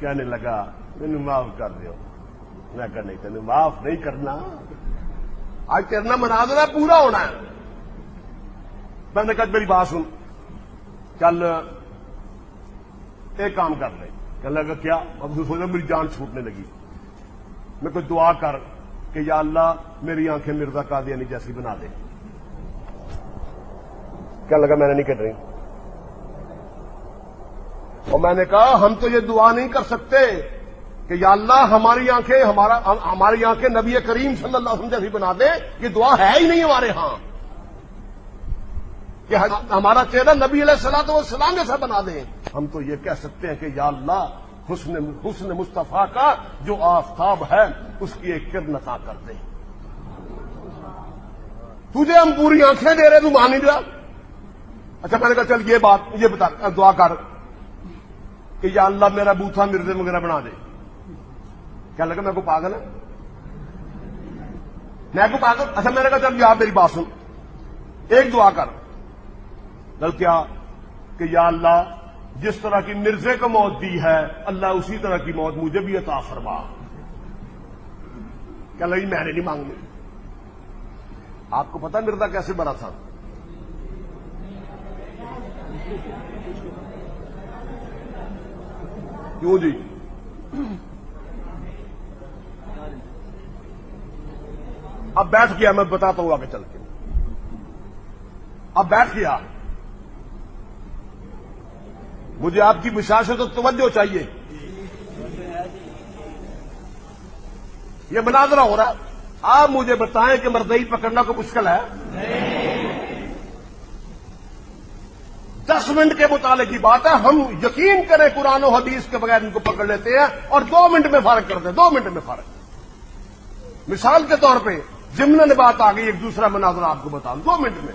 کہنے لگا مینوں معاف کر دیو. میں کہا نہیں تینوں معاف نہیں کرنا, آج تیرنا مناظرہ پورا ہونا ہے. میں نے کہا میری بات سن, چل ایک کام کر لیں. کہنے لگا کیا؟ اب سوچا میری جان چھوٹنے لگی. میں کوئی دعا کر کہ یا اللہ میری آنکھیں مرزا قادیانی جیسی بنا دے. کہنے لگا میں نے نہیں کر رہی. اور میں نے کہا ہم تو یہ دعا نہیں کر سکتے کہ یا اللہ ہماری آنکھیں نبی کریم صلی اللہ علیہ وسلم جیسی بنا دے. یہ دعا ہے ہی نہیں ہمارے ہاں کہ ہمارا چہرہ نبی علیہ الصلوۃ والسلام جیسا بنا دیں. ہم تو یہ کہہ سکتے ہیں کہ یا اللہ حسن مصطفیٰ کا جو آفتاب ہے اس کی ایک کرن عطا کر دے. تجھے ہم پوری آنکھیں دے رہے, تو مان نہیں رہا. اچھا میں نے کہا چل یہ بات یہ بتا, دعا کر کہ یا اللہ میرا بوتھا مرزے وغیرہ بنا دے. کیا لگا میں کو پاگل ہے؟ میں کو پاگل؟ اچھا میں نے کہا چل یار میری بات سن, ایک دعا کر. کیا کہ یا اللہ جس طرح کی مرزے کو موت دی ہے اللہ اسی طرح کی موت مجھے بھی عطا فرما. کیا لگی میں نے نہیں مانگنی. آپ کو پتا مرزا کیسے بنا تھا؟ کیوں جی؟ اب بیٹھ گیا, میں بتاتا ہوں آگے چل کے. اب بیٹھ گیا, مجھے آپ کی بشاشت و توجہ چاہیے. یہ مناظرہ ہو رہا ہے, آپ مجھے بتائیں کہ مرزئی پکڑنا کو مشکل ہے؟ 10 منٹ کے مطالعے کی بات ہے. ہم یقین کریں قرآن و حدیث کے بغیر ان کو پکڑ لیتے ہیں اور 2 منٹ میں فارغ کرتے ہیں. 2 منٹ میں فارغ. مثال کے طور پہ ضمن بات آ گئی, ایک دوسرا مناظرہ آپ کو بتا دوں 2 منٹ میں.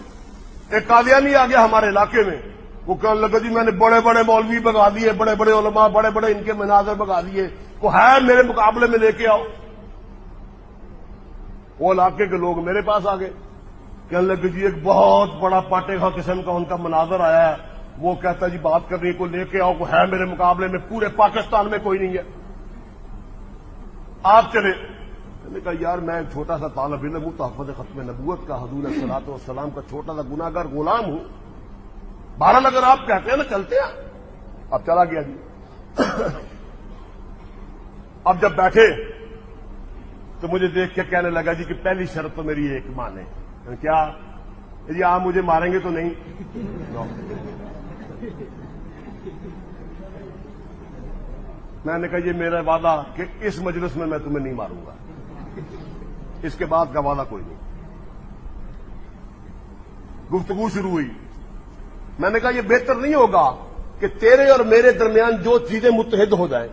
ایک قادیانی آ گیا ہمارے علاقے میں, وہ کہنے لگا جی میں نے بڑے بڑے مولوی بگا دیے, بڑے بڑے علماء, بڑے بڑے ان کے مناظر بگا دیے, وہ ہے میرے مقابلے میں لے کے آؤ. وہ علاقے کے لوگ میرے پاس آ گئے, کہنے لگے جی ایک بہت بڑا پاٹے خاں قسم کا ان کا مناظر آیا ہے, وہ کہتا ہے جی بات کرنے کو لے کے آؤ, کو ہے میرے مقابلے میں, پورے پاکستان میں کوئی نہیں ہے, آپ چلے. میں نے کہا یار میں ایک چھوٹا سا طالب علم ہوں, تحفظ ختم نبوت کا, حضور علیہ الصلوۃ والسلام کا چھوٹا سا گناہگار غلام ہوں. بہرحال اگر آپ کہتے ہیں نا چلتے ہیں. اب چلا گیا جی. اب جب بیٹھے تو مجھے دیکھ کے کہنے لگا جی کہ پہلی شرط تو میری ایک مانے. کیا جی آپ مجھے ماریں گے تو نہیں؟ میں نے کہا یہ میرا وعدہ کہ اس مجلس میں تمہیں نہیں ماروں گا, اس کے بعد کا وعدہ کوئی نہیں. گفتگو شروع ہوئی. میں نے کہا یہ بہتر نہیں ہوگا کہ تیرے اور میرے درمیان جو چیزیں متحد ہو جائیں,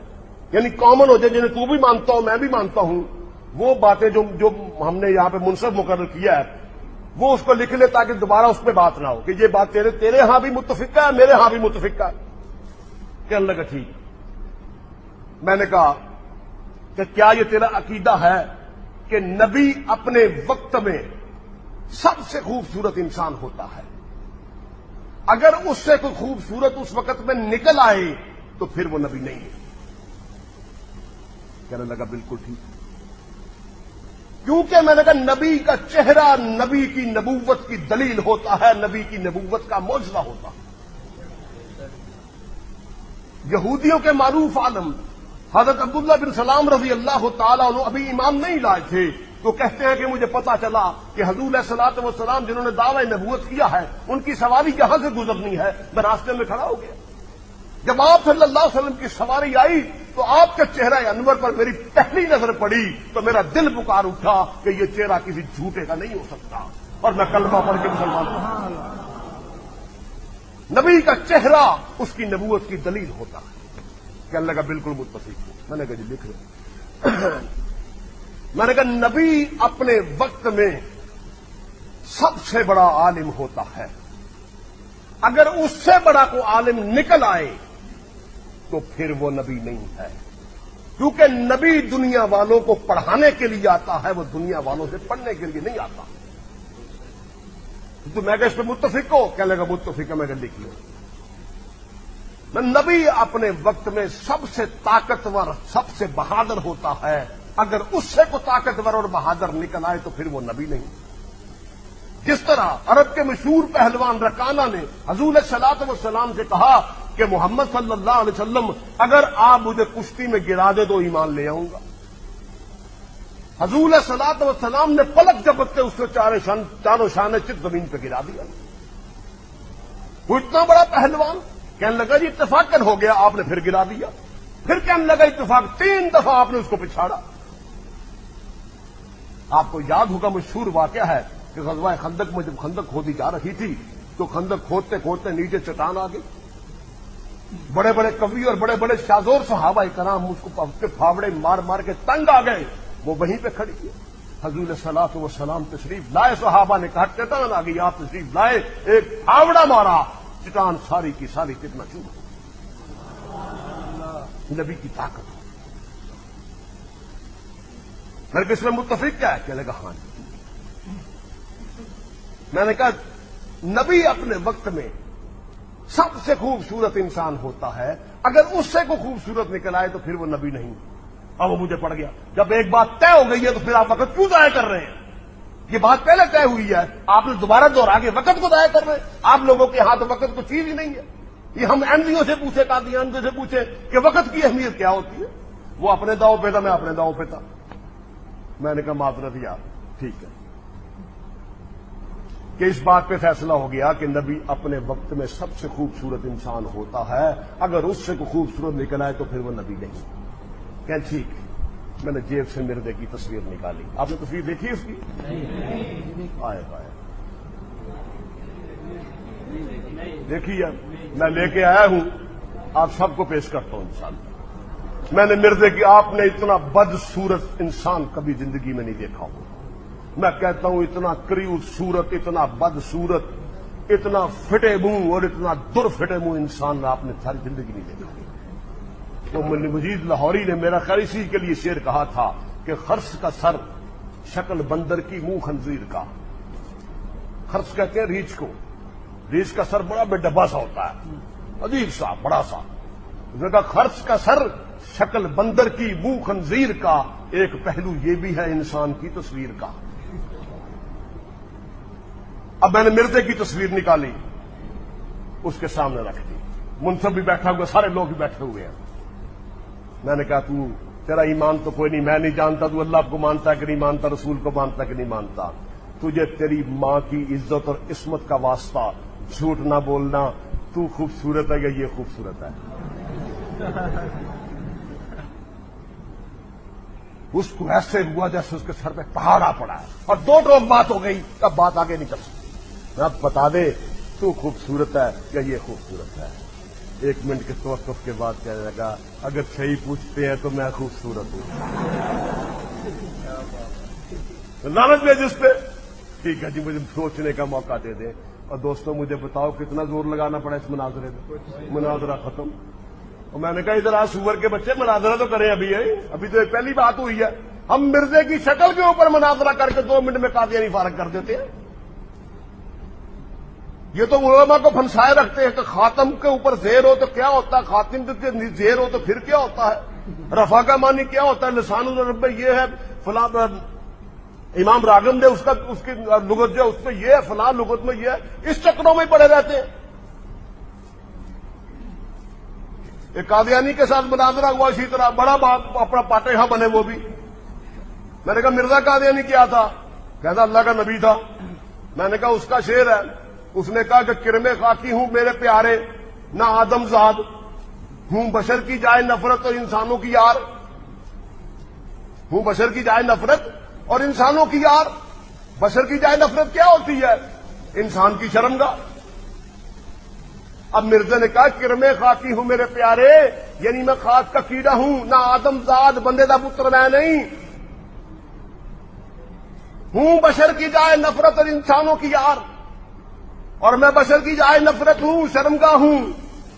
یعنی کامن ہو جائیں, جنہیں تو بھی مانتا ہوں میں بھی مانتا ہوں, وہ باتیں جو ہم نے یہاں پہ منصب مقرر کیا ہے وہ اس کو لکھ لے تاکہ دوبارہ اس پہ بات نہ ہو کہ یہ بات تیرے ہاں بھی متفق ہے, میرے ہاں بھی متفق ہے. کہنے لگا ٹھیک. میں نے کہا کہ کیا یہ تیرا عقیدہ ہے کہ نبی اپنے وقت میں سب سے خوبصورت انسان ہوتا ہے, اگر اس سے کوئی خوبصورت اس وقت میں نکل آئے تو پھر وہ نبی نہیں ہے؟ کہنے لگا بالکل ٹھیک. کیونکہ میں نے کہا نبی کا چہرہ نبی کی نبوت کی دلیل ہوتا ہے, نبی کی نبوت کا معجزہ ہوتا ہے. یہودیوں کے معروف عالم حضرت عبداللہ بن سلام رضی اللہ تعالیٰ عنہ ابھی ایمان نہیں لائے تھے, تو کہتے ہیں کہ مجھے پتا چلا کہ حضور علیہ الصلوۃ والسلام جنہوں نے دعوی نبوت کیا ہے ان کی سواری یہاں سے گزرنی ہے. میں راستے میں کھڑا ہو گیا. جب آپ صلی اللہ علیہ وسلم کی سواری آئی تو آپ کے چہرہ انور پر میری پہلی نظر پڑی تو میرا دل پکار اٹھا کہ یہ چہرہ کسی جھوٹے کا نہیں ہو سکتا, اور میں کلمہ پڑھ کے مسلمان ہوں. نبی کا چہرہ اس کی نبوت کی دلیل ہوتا ہے. کہنے لگا بالکل متفق ہوں. میں نے کہا جی لکھ لیں. میں نے کہا نبی اپنے وقت میں سب سے بڑا عالم ہوتا ہے, اگر اس سے بڑا کوئی عالم نکل آئے تو پھر وہ نبی نہیں ہے, کیونکہ نبی دنیا والوں کو پڑھانے کے لیے آتا ہے, وہ دنیا والوں سے پڑھنے کے لیے نہیں آتا. تو میں کہ اس پہ متفق ہو؟ کہنے لگا متفق ہے. میں کہ لکھ لو. نبی اپنے وقت میں سب سے طاقتور سب سے بہادر ہوتا ہے، اگر اس سے کوئی طاقتور اور بہادر نکل آئے تو پھر وہ نبی نہیں۔ جس طرح عرب کے مشہور پہلوان رکانہ نے حضور صلی والسلام سے کہا کہ محمد صلی اللہ علیہ وسلم اگر آپ مجھے کشتی میں گرا دے تو ایمان لے آؤں گا۔ حضور صلی والسلام نے پلک جھپکتے اس کو چاروں شانے چت زمین پہ گرا دیا۔ وہ اتنا بڑا پہلوان، کہنے لگا جی اتفاقاً ہو گیا، آپ نے پھر گرا دیا۔ پھر کہنے لگا اتفاق، 3 دفعہ آپ نے اس کو پچھاڑا۔ آپ کو یاد ہوگا مشہور واقعہ ہے کہ غزوہ خندق میں جب خندق کھودی جا رہی تھی تو خندق کھودتے کھودتے نیچے چٹان آ گئی۔ بڑے بڑے کبھی اور بڑے بڑے شازور صحابہ کرام اس کو پھاوڑے مار مار کے تنگ آ گئے، وہ وہیں پہ کھڑی ہے۔ حضور صلاۃ والسلام تشریف لائے، صحابہ نے کہا چٹان آ گئی، آپ تشریف لائے، ایک پھاوڑا مارا، چٹان ساری کی ساری کتنا چور۔ نبی کی طاقت۔ میں نے کہا اس میں متفق کیا ہے؟ کہنے لگا ہاں۔ میں نے کہا نبی اپنے وقت میں سب سے خوبصورت انسان ہوتا ہے، اگر اس سے کوئی خوبصورت نکل آئے تو پھر وہ نبی نہیں۔ اب وہ مجھے پڑ گیا، جب ایک بات طے ہو گئی ہے تو پھر آپ وقت کیوں ضائع کر رہے ہیں؟ یہ بات پہلے طے ہوئی ہے، آپ نے دوبارہ دوہرا کے وقت کو ضائع کر رہے ہیں۔ آپ لوگوں کے ہاتھ وقت کو چیز ہی نہیں ہے۔ یہ ہم احمدیوں سے پوچھے، قادیانیوں سے پوچھے کہ وقت کی اہمیت کیا ہوتی ہے، وہ اپنے داؤ پہ تھا، میں اپنے داؤ پہ تھا۔ میں نے کہا معذرت یار، ٹھیک ہے کہ اس بات پہ فیصلہ ہو گیا کہ نبی اپنے وقت میں سب سے خوبصورت انسان ہوتا ہے، اگر اس سے کوئی خوبصورت نکل آئے تو پھر وہ نبی نہیں۔ کہ ٹھیک ہے۔ میں نے جیب سے مردے کی تصویر نکالی۔ آپ نے تصویر دیکھی اس کی؟ آئے دیکھیے، میں لے کے آیا ہوں، آپ سب کو پیش کرتا ہوں انشاءاللہ۔ میں نے مردے کی، آپ نے اتنا بدصورت انسان کبھی زندگی میں نہیں دیکھا ہو۔ میں کہتا ہوں اتنا کریوت صورت، اتنا بدصورت، اتنا پھٹے منہ اور اتنا در پھٹے منہ انسان آپ نے ساری زندگی نہیں دیکھا۔ تو مجید لاہوری نے میرا خیال اسی کے لیے شعر کہا تھا کہ خرس کا سر شکل بندر کی منہ خنزیر کا۔ خرس کہتے ہیں ریچھ کو، ریچھ کا سر بڑا بے ڈبا سا ہوتا ہے، عجیب سا بڑا سا۔ اس نے کہا خرس کا سر شکل بندر کی منہ خنزیر کا، ایک پہلو یہ بھی ہے انسان کی تصویر کا۔ اب میں نے مردے کی تصویر نکالی، اس کے سامنے رکھ دی، منصب بھی بیٹھا ہوا، سارے لوگ بھی بیٹھے ہوئے ہیں۔ میں نے کہا تیرا ایمان تو کوئی نہیں، میں نہیں جانتا تو اللہ کو مانتا کہ نہیں مانتا، رسول کو مانتا کہ نہیں مانتا، تجھے تیری ماں کی عزت اور عصمت کا واسطہ جھوٹ نہ بولنا، تو خوبصورت ہے یا یہ خوبصورت ہے؟ اس کو ایسے ہوا جیسے اس کے سر پہ پہاڑا پڑا ہے، اور 2 ٹوک بات ہو گئی، اب بات آگے نہیں چل سکتی۔ اب بتا دے تو خوبصورت ہے یا یہ خوبصورت ہے؟ 1 منٹ کے توقف کے بعد کہنے لگا اگر صحیح پوچھتے ہیں تو میں خوبصورت ہوں۔ لعنت ہے جس پہ۔ ٹھیک ہے جی، مجھے سوچنے کا موقع دے دیں۔ اور دوستوں مجھے بتاؤ کتنا زور لگانا پڑا اس مناظرے میں؟ مناظرہ ختم۔ اور میں نے کہا ادھر آج سور کے بچے مناظرہ تو کریں، ابھی تو پہلی بات ہوئی ہے، ہم مرزے کی شکل کے اوپر مناظرہ کر کے 2 منٹ میں قادیانی فارغ کر دیتے ہیں۔ یہ تو علماء کو پھنسائے رکھتے ہیں کہ خاتم کے اوپر زیر ہو تو کیا ہوتا ہے، خاتم کے زیر ہو تو پھر کیا ہوتا ہے، رفع کا معنی کیا ہوتا ہے، لسان العرب میں یہ ہے، فلاں امام راغب نے اس کی لغت جو اس میں یہ ہے، فلاں لغت میں یہ ہے، اس چکروں میں ہی پڑے رہتے ہیں۔ ایک قادیانی کے ساتھ مناظرہ ہوا اسی طرح، بڑا اپنا پاٹے بنے وہ بھی۔ میں نے کہا مرزا قادیانی کیا تھا؟ کہتا اللہ کا نبی تھا۔ میں نے کہا اس کا شعر ہے، اس نے کہا کہ کرم خاکی ہوں میرے پیارے، نہ آدم زاد ہوں، بشر کی جائے نفرت اور انسانوں کی یار، ہوں بشر کی جائے نفرت اور انسانوں کی یار۔ بشر کی جائے نفرت کیا ہوتی ہے؟ انسان کی شرمگاہ۔ اب مرزا نے کہا کرم خاکی ہوں میرے پیارے، یعنی میں خاک کا کیڑا ہوں، نہ آدم زاد، بندے دا پتر میں نہیں ہوں، بشر کی جائے نفرت اور انسانوں کی یار، اور میں بشر کی جائے نفرت ہوں، شرمگاہ ہوں۔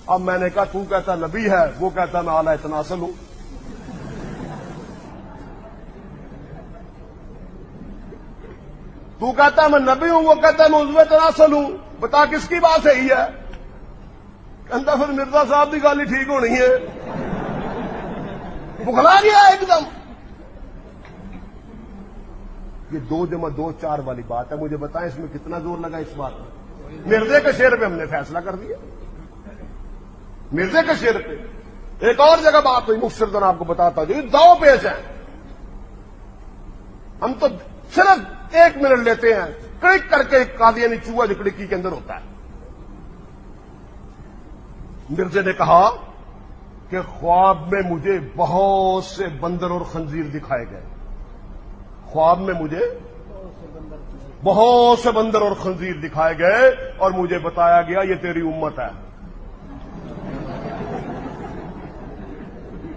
اب میں نے کہا تو کہتا نبی ہے، وہ کہتا میں اعلی تناسل ہوں۔ تو کہتا میں نبی ہوں، وہ کہتا میں عضو تناسل ہوں، بتا کس کی بات صحیح ہے؟ کہتا پھر مرزا صاحب کی گل ہی ٹھیک ہونی ہے. بخلا گیا ایک دم. یہ 2 × 2 = 4 والی بات ہے. مجھے بتائیں اس میں کتنا زور لگا اس بات میں. مرزے کے شعر پہ ہم نے فیصلہ کر دیا. مرزے کے شعر پہ. ایک اور جگہ بات ہوئی, مختصراً آپ کو بتاتا جو دو پیش ہیں. ہم تو صرف 1 منٹ لیتے ہیں, کلک کر کے قادیانی چوہا جو کڑکی کے اندر ہوتا ہے. مرزے نے کہا کہ خواب میں مجھے بہت سے بندر اور خنزیر دکھائے گئے. خواب میں مجھے بہت سے بندر اور خنزیر دکھائے گئے اور مجھے بتایا گیا یہ تیری امت ہے.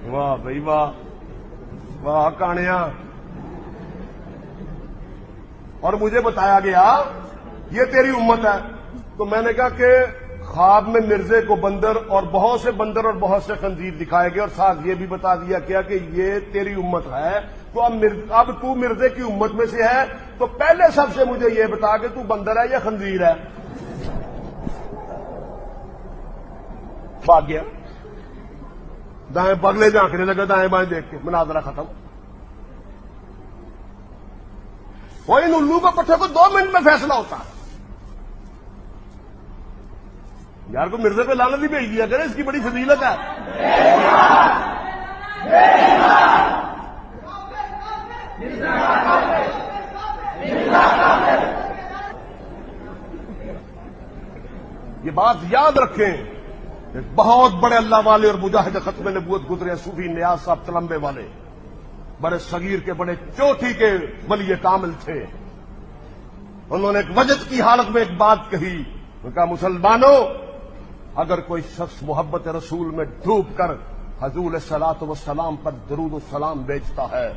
واہ بھائی واہ, واہ کہانیاں. اور مجھے بتایا گیا یہ تیری امت ہے. تو میں نے کہا کہ خواب میں مرزے کو بندر اور بہت سے بندر اور بہت سے خنزیر دکھائے گئے اور ساتھ یہ بھی بتا دیا کیا کہ یہ تیری امت ہے. تو اب تو مرزے کی امت میں سے ہے تو پہلے سب سے مجھے یہ بتا کہ تو بندر ہے یا خنزیر ہے. بھاگ گیا. دائیں بگلے جھانکنے لگا دائیں بائیں دیکھ کے. مناظرہ ختم. وہ ان الو کے پٹھے کو 2 منٹ میں فیصلہ ہوتا ہے. یار کو مرزے پہ لعنت بھی بھیج دیا کرے, اس کی بڑی فضیلت ہے. یہ بات یاد رکھیں. ایک بہت بڑے اللہ والے اور مجاہد ختم نبوت گزرے صوفی نیاز صاحب تلمبے والے, بڑے صغیر کے بڑے چوٹی کے ولی کامل تھے. انہوں نے ایک وجد کی حالت میں ایک بات کہی. ان کا مسلمانوں, اگر کوئی شخص محبت رسول میں ڈوب کر حضور صلاۃ والسلام پر درود و سلام بیچتا ہے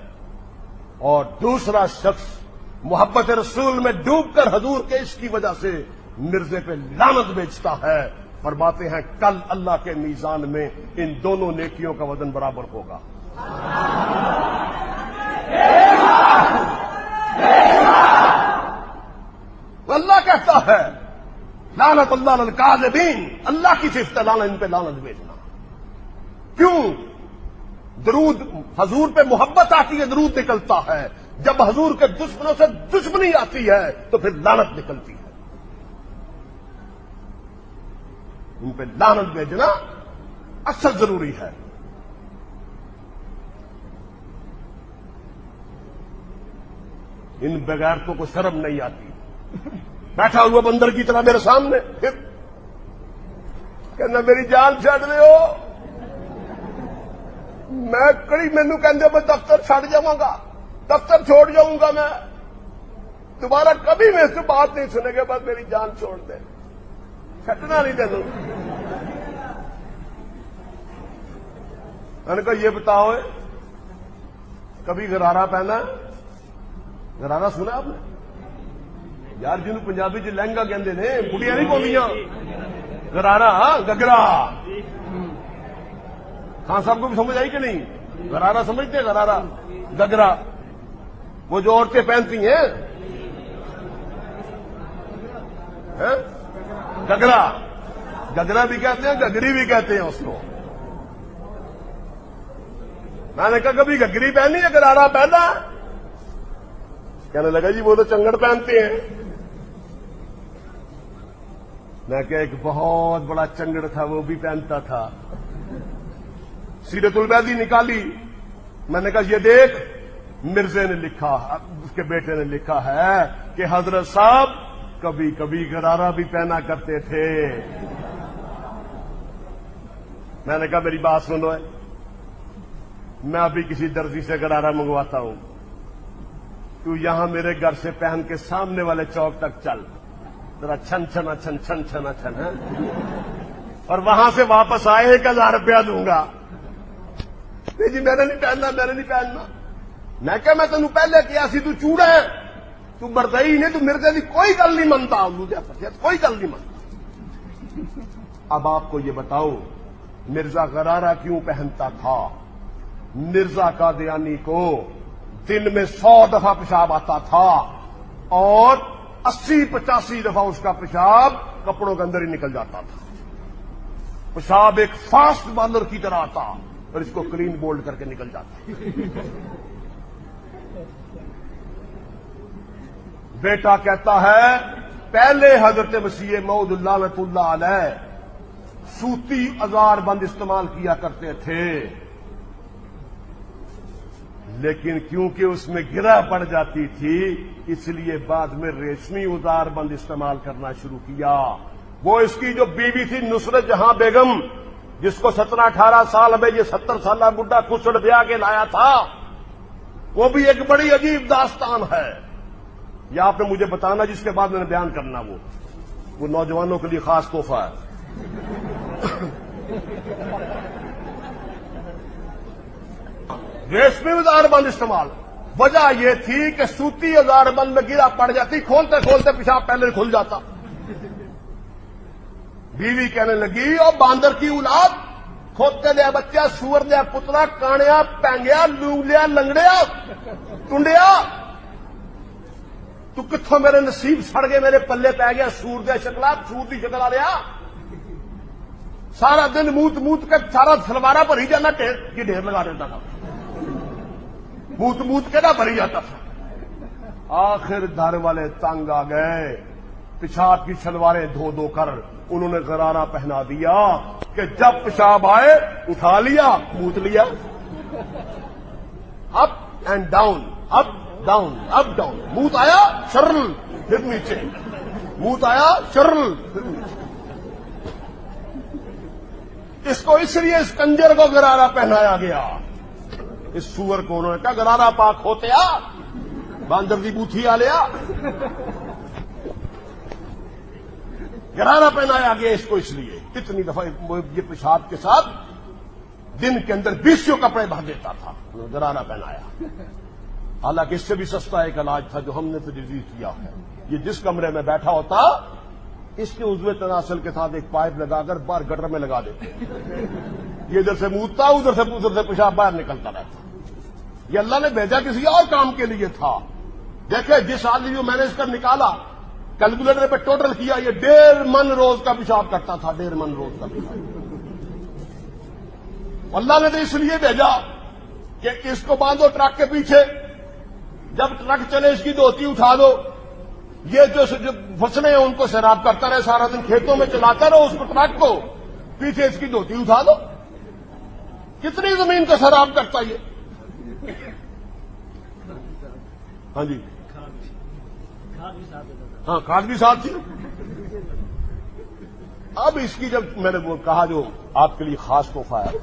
اور دوسرا شخص محبت رسول میں ڈوب کر حضور کے عشق کی وجہ سے مرزے پہ لعنت بیچتا ہے, فرماتے ہیں کل اللہ کے میزان میں ان دونوں نیکیوں کا وزن برابر ہوگا. اللہ کہتا ہے لعنت اللہ الکاذبین, اللہ کی صفت ہے لعنت, ان پہ لعنت بیچنا. کیوں؟ درود حضور پہ محبت آتی ہے, درود نکلتا ہے. جب حضور کے دشمنوں سے دشمنی آتی ہے تو پھر لعنت نکلتی ہے. ان پہ لعنت بھیجنا اصل ضروری ہے. ان بغیرتوں کو شرم نہیں آتی. بیٹھا ہوا بندر کی طرح میرے سامنے, پھر کہنا میری جان چھڈ دیو. میں کڑی مینو کہندے میں دفتر چھڈ جاواں گا, دفتر چھوڑ جاؤں گا, میں دوبارہ کبھی میں سے بات نہیں سنے گا, بس میری جان چھوڑ دے, چھڈنا نہیں تینوں. میں نے کہا یہ بتاؤ کبھی غرارہ پہنا؟ غرارہ سنا آپ نے؟ یار جنہوں پنجابی چ لہنگا کہندے نے, بڑھیاں نہیں پوندیاں. غرارہ گگرا. خان صاحب کو بھی سمجھ آئی کہ نہیں؟ غرارہ سمجھتے ہیں؟ غرارہ گگرا وہ جو عورتیں پہنتی ہیں, گگرا. گگرا بھی کہتے ہیں, گگری بھی کہتے ہیں اس کو. میں نے کہا کبھی گگری پہنی ہے, غرارہ پہنا؟ کہنے لگا جی وہ تو چنگڑ پہنتے ہیں. میں کہ ایک بہت بڑا چنگڑ تھا, وہ بھی پہنتا تھا. سیرت البیدی نکالی. میں نے کہا یہ دیکھ, مرزے نے لکھا, اس کے بیٹے نے لکھا ہے کہ حضرت صاحب کبھی کبھی غرارہ بھی پہنا کرتے تھے. میں نے کہا میری بات سنو, میں ابھی کسی درزی سے غرارہ منگواتا ہوں, تو یہاں میرے گھر سے پہن کے سامنے والے چوک تک چل, ذرا چھن چھنا چھن چھن چھنا چھن, اور وہاں سے واپس آئے 1000 روپیہ دوں گا. نہیں جی میں نے نہیں پہننا, میں نے نہیں پہننا. میں کہ میں تینوں پہلے کیا سی تو چوڑا ہے, تو مردئی نہیں, تو مرزے کی کوئی گل نہیں منتا, کوئی گل نہیں منتا. اب آپ کو یہ بتاؤ مرزا غرارہ کیوں پہنتا تھا؟ مرزا قادیانی کو دن میں 100 دفعہ پیشاب آتا تھا اور 80-85 دفعہ اس کا پیشاب کپڑوں کے اندر ہی نکل جاتا تھا. پیشاب ایک فاسٹ بالر کی طرح آتا اور اس کو کلین بولڈ کر کے نکل جاتا. بیٹا کہتا ہے پہلے حضرت مسیح موعود لعنت اللہ علیہ سوتی ازار بند استعمال کیا کرتے تھے، لیکن کیونکہ اس میں گرہ پڑ جاتی تھی اس لیے بعد میں ریشمی ازار بند استعمال کرنا شروع کیا. وہ اس کی جو بیوی تھی نصرت جہاں بیگم، جس کو 17-18 سال میں یہ 70 سالہ بڈھا کسڑ بیا کے لایا تھا، وہ بھی ایک بڑی عجیب داستان ہے. یہ آپ نے مجھے بتانا جس کے بعد میں نے بیان کرنا. وہ نوجوانوں کے لیے خاص تحفہ ہے. ریشمی ازار بند استعمال، وجہ یہ تھی کہ سوتی ازار بند میں گرا پڑ جاتی، کھولتے کھولتے پیشاب پہلے کھل جاتا. بیوی کہنے لگی اور باندر کی اولاد، کھوتے دیا بچہ، سور دیا پتلا، کانیا پینگیا، لونگلیا لنگڑیا ٹنڈیا، تو کتوں میرے نصیب سڑ گئے میرے پلے پی گیا، سور دیا شکلا، سور دی شکل آ لیا. سارا دن موت موت کے سارا سلوارا بھری جانا، کی ڈھیر لگا دیتا تھا، موت موت کے نہ بھری جاتا تھا. آخر گھر والے تنگ آ گئے، پیشاب کی شلواریں دھو دھو کر انہوں نے غرارہ پہنا دیا کہ جب پیشاب آئے اٹھا لیا، موت لیا، up and down, up down, up down. موت آیا شرل پھر نیچے، موت آیا شرل پھر نیچے. اس کو اس لیے اس کنجر کو غرارہ پہنایا گیا. اس سور کو انہوں نے کہا غرارہ پاک ہوتے آ، باندر دی بوتھی آ لیا. غرارہ پہنایا گیا اس کو اس لیے. کتنی دفعہ یہ پیشاب کے ساتھ دن کے اندر 20 کپڑے بھر دیتا تھا، غرارہ پہنایا. حالانکہ اس سے بھی سستا ایک علاج تھا جو ہم نے تجویز کیا ہے. یہ جس کمرے میں بیٹھا ہوتا اس کے عضو تناسل کے ساتھ ایک پائپ لگا کر باہر گٹر میں لگا دیتے، یہ ادھر سے موتتا ادھر سے پیشاب باہر نکلتا رہتا. یہ اللہ نے بھیجا کسی اور کام کے لیے تھا. دیکھیں جس آدمی کو میں نے اس کا نکالا کیلکولیٹر پہ ٹوٹل کیا، یہ 1.5 من روز کا پیشاب کرتا تھا، 1.5 من روز کا پیشاب. اللہ نے تو اس لیے بھیجا کہ اس کو باندھو ٹرک کے پیچھے، جب ٹرک چلے اس کی دھوتی اٹھا دو، یہ جو فصلیں ہیں ان کو سیراب کرتا رہے، سارا دن کھیتوں میں چلاتا رہو اس کو، ٹرک کو پیچھے اس کی دھوتی اٹھا دو. کتنی زمین کا سیراب کرتا یہ. ہاں جی، ہاں کھاد بھی ساتھ تھی. اب اس کی جب میں نے وہ کہا جو آپ کے لیے خاص تحفہ ہے،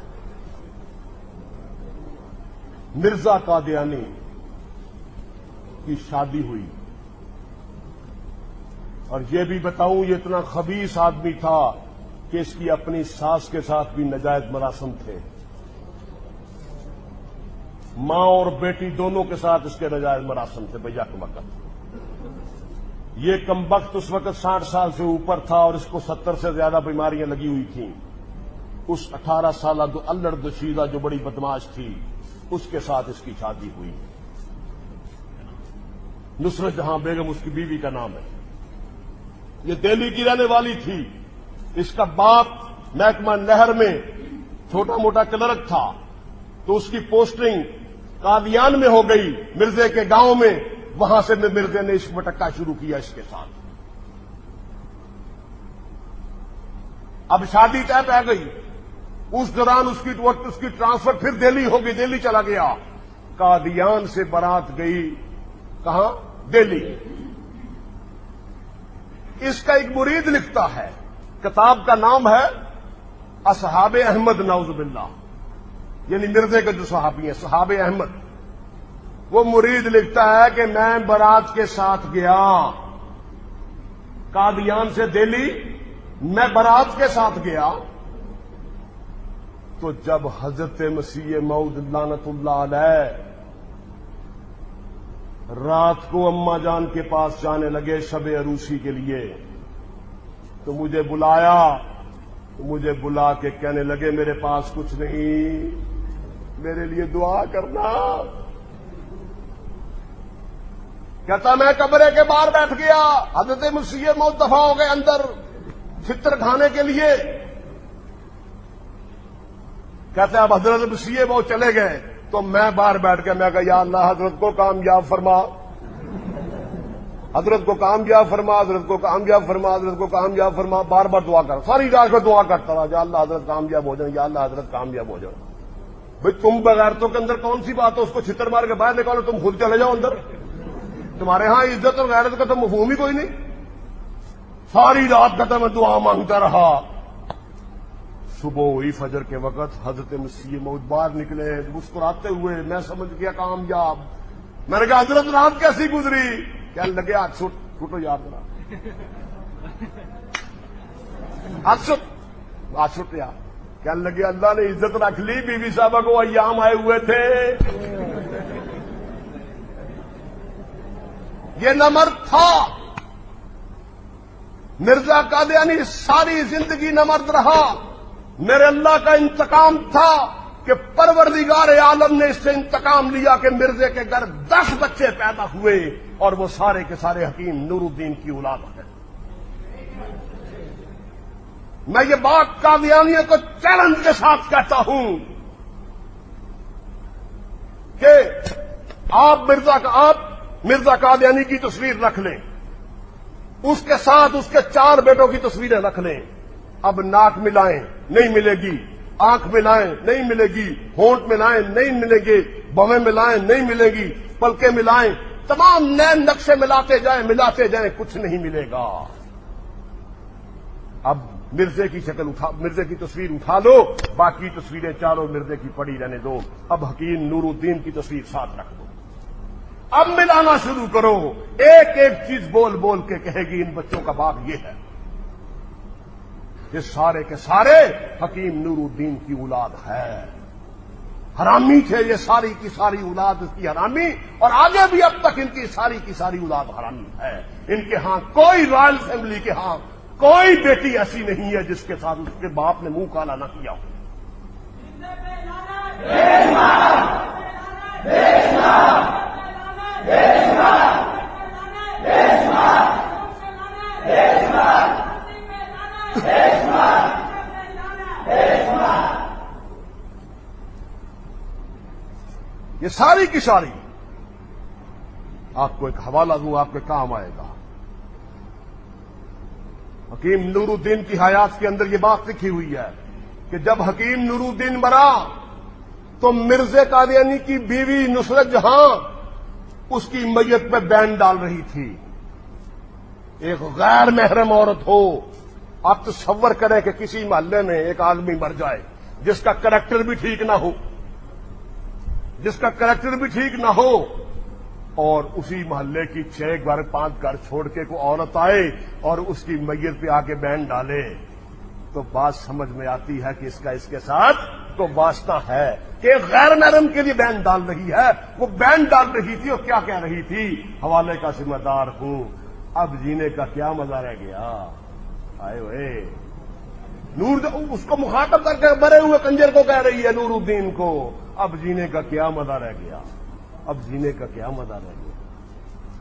مرزا قادیانی کی شادی ہوئی. اور یہ بھی بتاؤں یہ اتنا خبیث آدمی تھا کہ اس کی اپنی ساس کے ساتھ بھی ناجائز مراسم تھے. ماں اور بیٹی دونوں کے ساتھ اس کے ناجائز مراسم تھے بھیا کے وقت. یہ کمبخت اس وقت 60 سال سے اوپر تھا اور اس کو 70 سے زیادہ بیماریاں لگی ہوئی تھیں. اس 18 سالہ الڑ دشیدہ جو بڑی بدماش تھی اس کے ساتھ اس کی شادی ہوئی. نصرت جہاں بیگم اس کی بیوی کا نام ہے. یہ دہلی کی رہنے والی تھی. اس کا باپ محکمہ نہر میں چھوٹا موٹا کلرک تھا، تو اس کی پوسٹنگ قادیان میں ہو گئی، مرزے کے گاؤں میں. وہاں سے مرزے نے عشق مٹکا شروع کیا اس کے ساتھ. اب شادی طے پہ گئی. اس دوران اس کی ٹرانسفر پھر دہلی ہو گئی، دہلی چلا گیا. قادیان سے بارات گئی کہاں؟ دہلی. اس کا ایک مرید لکھتا ہے، کتاب کا نام ہے اصحاب احمد نعوذ باللہ، یعنی مرزے کے جو صحابی ہیں صحاب احمد. وہ مرید لکھتا ہے کہ میں بارات کے ساتھ گیا قادیان سے دہلی، میں بارات کے ساتھ گیا تو جب حضرت مسیح موعود لعنت اللہ علیہ رات کو اماں جان کے پاس جانے لگے شب عروسی کے لیے تو مجھے بلایا. مجھے بلا کے کہنے لگے میرے پاس کچھ نہیں، میرے لیے دعا کرنا. کہتا میں کمرے کے باہر بیٹھ گیا. حضرت مسیح موعود دفع ہو گئے اندر فطر کھانے کے لیے. کہتے ہیں اب حضرت مسیح وہ چلے گئے تو میں باہر بیٹھ کے میں کہا یا اللہ حضرت کو کامیاب فرما، حضرت کو کامیاب فرما، حضرت کو کامیاب فرما، حضرت کو کامیاب فرما، بار بار دعا کر، ساری رات میں دعا کرتا رہا یا اللہ حضرت کامیاب ہو جائیں، یا اللہ حضرت کامیاب ہو جائیں۔ بھئی تم بغیرتوں کے اندر کون سی بات ہے؟ اس کو چھتر مار کے باہر نکالو، تم خود چلے جاؤ اندر، تمہارے ہاں عزت اور غیرت کا تو مفہوم ہی کوئی نہیں۔ ساری رات کہتا میں دعا مانگتا رہا۔ صبح ہوئی فجر کے وقت حضرت مسیح موعود باہر نکلے مسکراتے ہوئے، میں سمجھ گیا کامیاب۔ میں نے کہا حضرت رات کیسی گزری؟ کہنے لگے ہاتھ چھوٹو یاد رہا، ہاتھ چھوٹ یاد۔ کہنے لگے اللہ نے عزت رکھ لی، بی بی صاحبہ کو ایام آئے ہوئے تھے۔ یہ نمرد تھا مرزا قادیانی، ساری زندگی نمرد رہا۔ میرے اللہ کا انتقام تھا کہ پروردگار عالم نے اس سے انتقام لیا کہ مرزے کے گھر 10 بچے پیدا ہوئے اور وہ سارے کے سارے حکیم نور الدین کی اولاد ہیں۔ میں یہ بات قادیانیوں کو چیلنج کے ساتھ کہتا ہوں کہ آپ مرزا قادیانی کی تصویر رکھ لیں، اس کے ساتھ اس کے 4 بیٹوں کی تصویریں رکھ لیں، اب ناک ملائیں نہیں ملے گی، آنکھ ملائیں نہیں ملے گی، ہونٹ ملائیں نہیں ملے گی، بویں ملائیں نہیں ملے گی، پلکیں ملائیں، تمام نئے نقشے ملاتے جائیں کچھ نہیں ملے گا۔ اب مرزے کی تصویر اٹھا لو، باقی تصویریں چاروں مرزے کی پڑی رہنے دو، اب حکیم نور الدین کی تصویر ساتھ رکھ دو۔ اب ملانا شروع کرو، ایک ایک چیز بول بول کے کہے گی ان بچوں کا باپ یہ ہے، یہ سارے کے سارے حکیم نور الدین کی اولاد ہے۔ حرامی تھے یہ ساری کی ساری اولاد اس کی حرامی، اور آگے بھی اب تک ان کی ساری اولاد حرامی ہے۔ ان کے ہاں کوئی رائل فیملی کے ہاں کوئی بیٹی ایسی نہیں ہے جس کے ساتھ اس کے باپ نے منہ کالا نہ کیا ہو۔ یہ ساری کی ساری آپ کو ایک حوالہ دوں، آپ کے کام آئے گا۔ حکیم نور الدین کی حیات کے اندر یہ بات لکھی ہوئی ہے کہ جب حکیم نور الدین مرا تو مرزا قادیانی کی بیوی نصرت جہاں اس کی میت پہ بین ڈال رہی تھی۔ ایک غیر محرم عورت ہو، آپ تصور کریں کہ کسی محلے میں ایک آدمی مر جائے جس کا کریکٹر بھی ٹھیک نہ ہو، اور اسی محلے کی 6 گھر 5 گھر چھوڑ کے کوئی عورت آئے اور اس کی میت پہ آ کے بین ڈالے، تو بات سمجھ میں آتی ہے کہ اس کے ساتھ تو واسطہ ہے کہ غیر محرم کے لیے بین ڈال رہی ہے۔ وہ بین ڈال رہی تھی اور کیا کہہ رہی تھی؟ حوالے کا ذمہ دار ہوں، اب جینے کا کیا مزہ رہ گیا۔ آئے ہوئے نور اس کو مخاطب کر کے مرے ہوئے کنجر کو کہہ رہی ہے نور الدین کو، اب جینے کا کیا مزہ رہ گیا، اب جینے کا کیا مزہ رہ گیا۔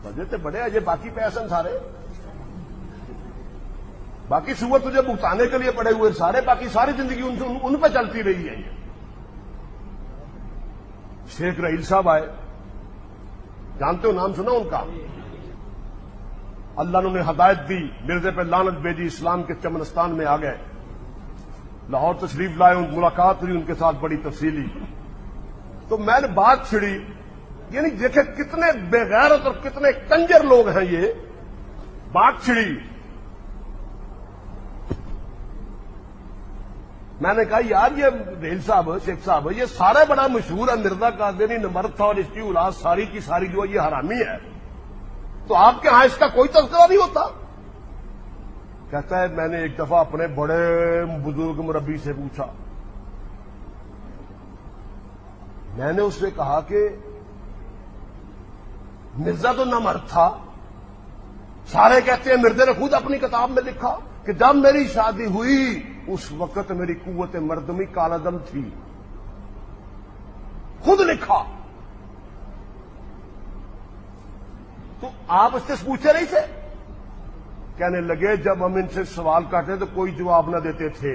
وجہ تو بڑے اجے باقی پیسن سارے، باقی صور تجھے بھگتانے کے لیے پڑے ہوئے سارے، باقی ساری زندگی ان پہ چلتی رہی ہے۔ شیخ رحیل صاحب آئے، جانتے ہو، نام سنا ان کا؟ اللہ نے ہدایت دی، مرزے پہ لعنت بھیجی، اسلام کے چمنستان میں آ گئے، لاہور تشریف لائے، ان ملاقات ہوئی ان کے ساتھ بڑی تفصیلی۔ تو میں نے بات چھڑی، یعنی دیکھیں کتنے بے غیرت اور کتنے کنجر لوگ ہیں یہ، بات چھڑی۔ میں نے کہا یار یہ ریل صاحب، شیخ صاحب، یہ سارا بڑا مشہور ہے، مرزا قادیانی نمرد تھا اور اس کی اولاد ساری کی ساری جو ہے یہ حرامی ہے، تو آپ کے ہاں اس کا کوئی تذکرہ نہیں ہوتا؟ کہتا ہے میں نے ایک دفعہ اپنے بڑے بزرگ مربی سے پوچھا، میں نے اس سے کہا کہ مرزا تو نمرد تھا، سارے کہتے ہیں مرزا نے خود اپنی کتاب میں لکھا کہ جب میری شادی ہوئی اس وقت میری قوت مردمی کالعدم تھی، خود لکھا۔ تو آپ اس سے پوچھے نہیں تھے؟ کہنے لگے جب ہم ان سے سوال کرتے تو کوئی جواب نہ دیتے تھے،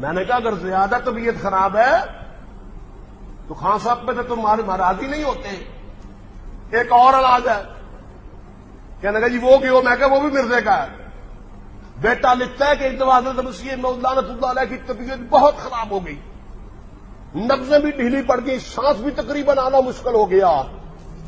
میں نے کہا اگر زیادہ طبیعت خراب ہے تو خان صاحب پہ تو تم راضی نہیں ہوتے. ایک اور علاج ہے. کہنے لگا جی وہ کیوں؟ میں کہا وہ بھی مرزے کا ہے. بیٹا لکھتا ہے کہ انتواز مسیح لعنت اللہ علیہ کی طبیعت بہت خراب ہو گئی, نبضیں بھی ڈھیلی پڑ گئی, سانس بھی تقریباً آنا مشکل ہو گیا.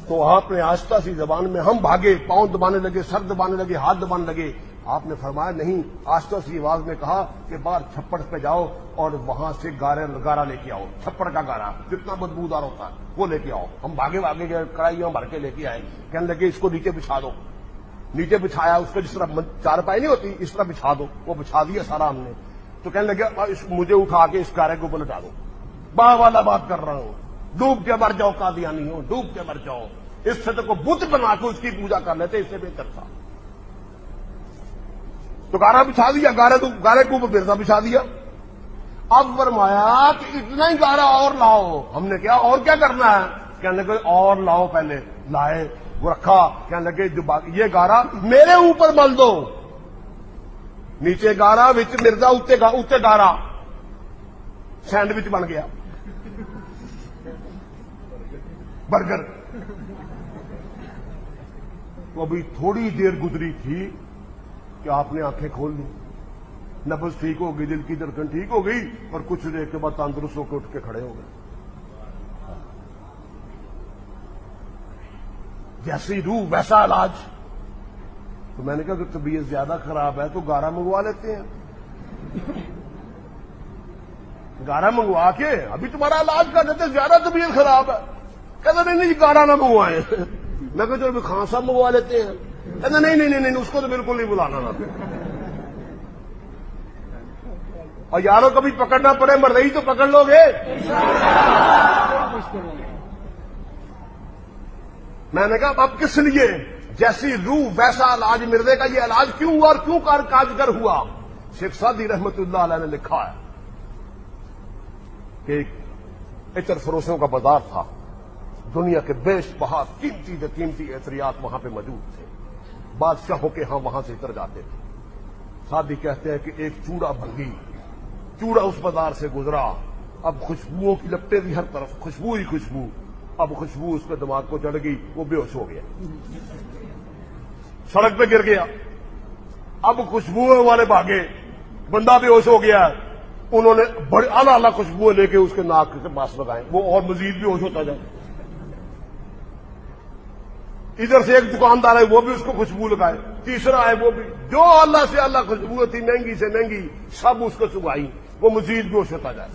تو آپ نے آہستہ سی زبان میں ہم بھاگے, پاؤں دبانے لگے, سر دبانے لگے, ہاتھ دبانے لگے. آپ نے فرمایا نہیں, آہستہ سی آواز میں کہا کہ باہر چھپڑ پہ جاؤ اور وہاں سے گارا لے کے آؤ, چھپڑ کا گارا جتنا بدبودار ہوتا ہے وہ لے کے آؤ. ہم بھاگے گئے, کڑھائیاں بھر کے لے کے آئے. کہنے لگے اس کو نیچے بچھا دو. نیچے بچھایا, اس کو جس طرح چارپائی نہیں ہوتی اس طرح بچھا دو. وہ بچھا دیا سارا ہم نے. تو کہنے لگے مجھے اٹھا کے اس گارے کو پلٹا دو. باہ والا بات کر رہا ہوں, ڈوب کے مر جاؤ قادیانی ہو, ڈوب کے مر جاؤ. اس سے تو کو بت بنا کے اس کی پوجا کر لیتے, اس سے بہتر تھا. تو گارا بچھا دیا, گارے کو مرزا بچھا دیا. اب فرمایا کہ اتنا ہی گارا اور لاؤ. ہم نے کیا اور کیا کرنا ہے؟ کہنے لگے اور لاؤ. پہلے لائے, وہ رکھا. کہنے لگے جو یہ گارا میرے اوپر مل دو. نیچے گارا, وچ مرزا, اتنے گارا. سینڈوچ بن گیا, برگر. تو ابھی تھوڑی دیر گزری تھی کہ آپ نے آنکھیں کھول لی, نبض ٹھیک ہو گئی, دل کی دھڑکن ٹھیک ہو گئی, اور کچھ دیر کے بعد تندرست ہو کے اٹھ کے کھڑے ہو گئے. جیسی روح ویسا علاج. تو میں نے کہا کہ طبیعت زیادہ خراب ہے تو گارا منگوا لیتے ہیں. گارا منگوا کے ابھی تمہارا علاج کر دیتے. زیادہ طبیعت خراب ہے. کہتے نہیں گارا نہ منگوائے. میں کہا چلو خان صاحب منگوا لیتے ہیں. کہتے نہیں اس کو تو بالکل نہیں بلانا نا. اور یاروں کبھی پکڑنا پڑے مردئی تو پکڑ لو گے. میں نے کہا اب کس لیے؟ جیسی روح ویسا علاج مرزے کا. یہ علاج کیوں ہوا اور کیوں کارگر ہوا؟ شیخ سعدی رحمت اللہ علیہ نے لکھا ہے کہ ایک عطر فروشوں کا بازار تھا. دنیا کے بیش بہا قیمتی عطریات وہاں پہ موجود تھے. بادشاہوں کے ہاں وہاں سے اتر جاتے تھے. سعدی کہتے ہیں کہ ایک چوڑا بھنگی, چوڑا اس بازار سے گزرا. اب خوشبوؤں کی لپٹیں بھی ہر طرف, خوشبو ہی خوشبو. اب خوشبو اس پہ دماغ کو چڑھ گئی, وہ بے ہوش ہو گیا, سڑک پہ گر گیا. اب خوشبو والے بھاگے, بندہ بے ہوش ہو گیا. انہوں نے بڑے اعلیٰ خوشبو لے کے اس کے ناک کے پاس لگائے, وہ اور مزید بھی ہوش ہوتا جائے. ادھر سے ایک دکاندار ہے, وہ بھی اس کو خوشبو لگائے. تیسرا ہے, وہ بھی. جو اللہ سے اللہ خوشبو تھی, مہنگی سے مہنگی, سب اس کو سنگائی, وہ مزید بھی ہوش ہوتا جائے.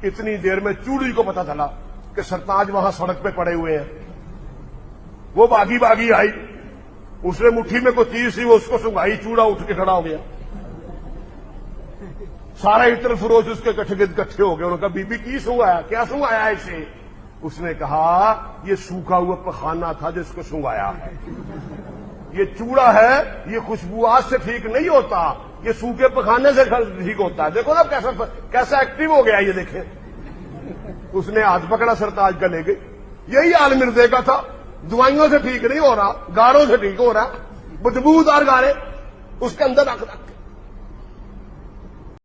اتنی دیر میں چوڑی کو پتا چلا کہ سرتاج وہاں سڑک پہ پڑے ہوئے ہیں. وہ باغی آئی, اس نے مٹھی میں کوئی چیز تھی, وہ اس کو سنگائی. چوڑا اٹھ کے کھڑا ہو گیا. سارے عطر فروش اس کے اکٹھے ہو گئے. انہوں نے کہا بی بی کی سنگایا, کیا سنگایا اسے؟ اس نے کہا یہ سوکھا ہوا پخانہ تھا جس کو سنگایا ہے. یہ چوڑا ہے, یہ خوشبوات سے ٹھیک نہیں ہوتا, یہ سوکھے پخانے سے ٹھیک ہوتا ہے. دیکھو نا کیسا ایکٹیو ہو گیا یہ, دیکھیں. اس نے ہاتھ پکڑا سرتاج کا, لے گئی. یہی حال مرزے کا تھا. دوائیوں سے ٹھیک نہیں ہو رہا, گاروں سے ٹھیک ہو رہا, بدبودار گارے اس کے اندر رکھ